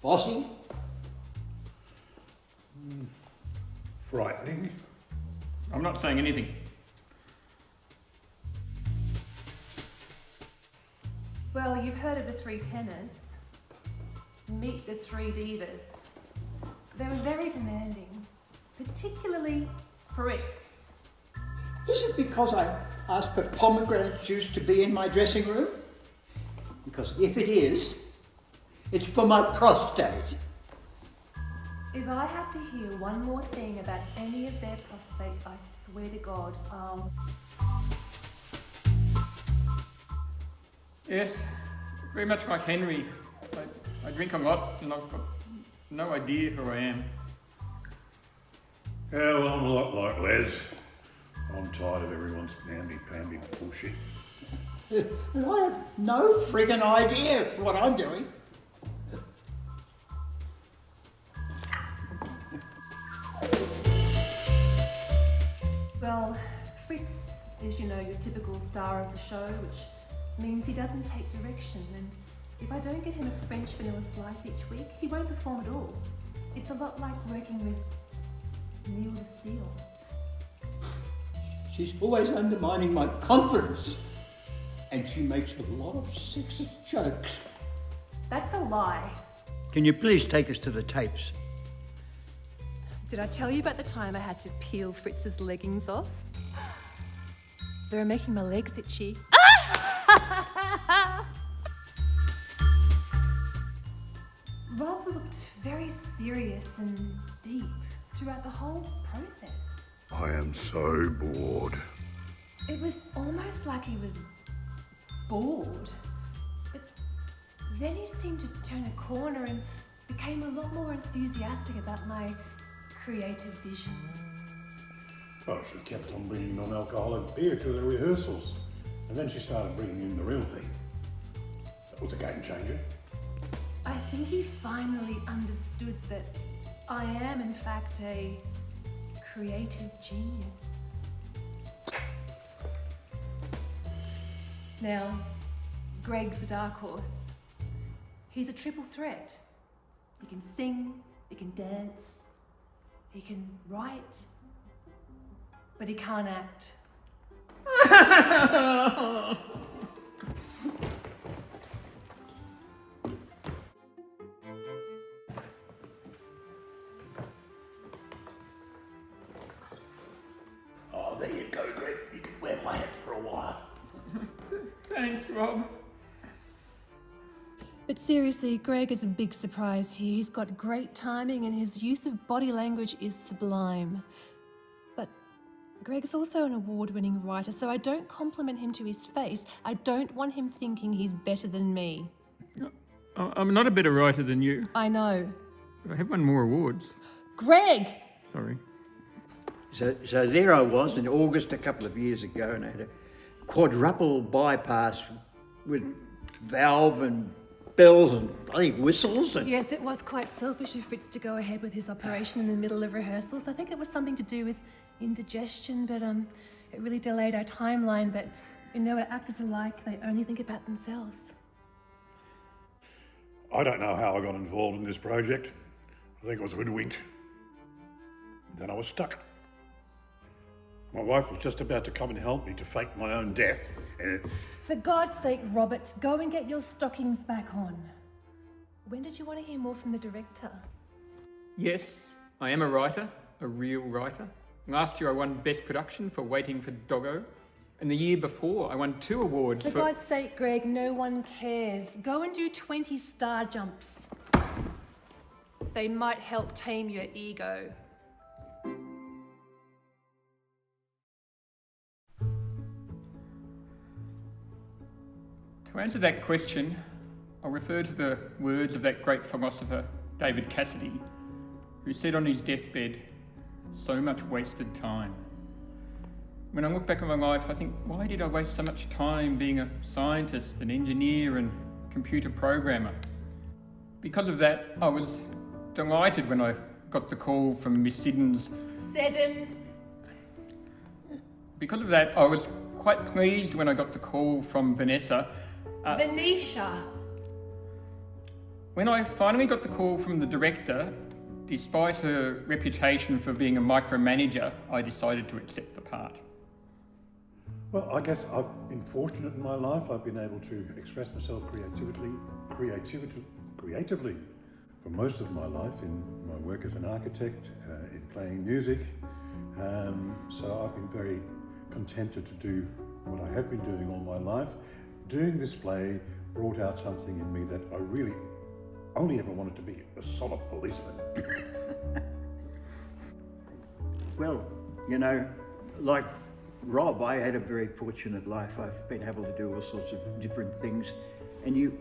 Bossy? Frightening. I'm not saying anything. Well, you've heard of the three tenors. Meet the three divas. They were very demanding, particularly Fritz. Is it because I asked for pomegranate juice to be in my dressing room? Because if it is, it's for my prostate. If I have to hear one more thing about any of their prostates, I swear to God, I'll... Yes, very much like Henry. I drink a lot and I've got no idea who I am. Yeah, well, I'm a lot like Les. I'm tired of everyone's namby-pamby bullshit. And I have no friggin' idea what I'm doing. Well, Fritz is, you know, your typical star of the show, which means he doesn't take direction, and if I don't get him a French vanilla slice each week, he won't perform at all. It's a lot like working with Neil the Seal. She's always undermining my confidence. And she makes a lot of sexist jokes. That's a lie. Can you please take us to the tapes? Did I tell you about the time I had to peel Fritz's leggings off? They were making my legs itchy. Rob looked very serious and deep throughout the whole process. I am so bored. It was almost like he was bored. But then he seemed to turn a corner and became a lot more enthusiastic about my creative vision. Well, she kept on bringing non-alcoholic beer to the rehearsals. And then she started bringing in the real thing. That was a game changer. I think he finally understood that I am, in fact, a creative genius. Now, Greg's the dark horse. He's a triple threat. He can sing, he can dance, he can write, but he can't act. Oh, there you go, Greg. You can wear my hat for a while. Thanks, Rob. But seriously, Greg is a big surprise here. He's got great timing and his use of body language is sublime. But Greg's also an award-winning writer, so I don't compliment him to his face. I don't want him thinking he's better than me. I'm not a better writer than you. I know. But I have won more awards. Greg! Sorry. So there I was in August a couple of years ago, and I had a quadruple bypass with valve and bells and bloody whistles. And Yes, it was quite selfish of Fritz to go ahead with his operation in the middle of rehearsals. I think it was something to do with indigestion, but it really delayed our timeline. But you know what actors are like, they only think about themselves. I don't know how I got involved in this project. I think I was hoodwinked. Then I was stuck. My wife was just about to come and help me to fake my own death. And For God's sake, Robert, go and get your stockings back on. When did you want to hear more from the director? Yes, I am a writer, a real writer. Last year I won Best Production for Waiting for Doggo. And the year before I won 2 awards For God's sake, Greg, no one cares. Go and do 20 star jumps. They might help tame your ego. To answer that question, I'll refer to the words of that great philosopher, David Cassidy, who said on his deathbed, "So much wasted time." When I look back on my life, I think, why did I waste so much time being a scientist, an engineer and computer programmer? Because of that, I was delighted when I got the call from Miss Siddons. Seddon. Because of that, I was quite pleased when I got the call from Vanessa. Venetia. When I finally got the call from the director, despite her reputation for being a micromanager, I decided to accept the part. Well, I guess I've been fortunate in my life. I've been able to express myself creatively for most of my life in my work as an architect, in playing music. So I've been very contented to do what I have been doing all my life. Doing this play brought out something in me that I really only ever wanted to be, a solid policeman. Well, you know, like Rob, I had a very fortunate life. I've been able to do all sorts of different things, and you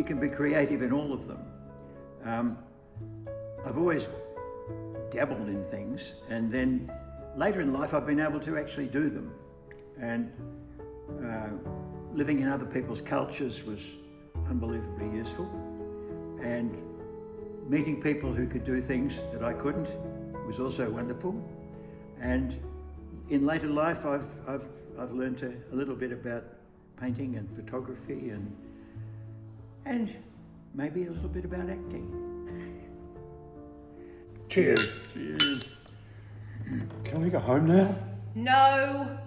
can be creative in all of them. I've always dabbled in things, and then later in life I've been able to actually do them. And living in other people's cultures was unbelievably useful, and meeting people who could do things that I couldn't was also wonderful. And in later life I've learned a little bit about painting and photography and maybe a little bit about acting. Cheers. Cheers. Can we go home now? No.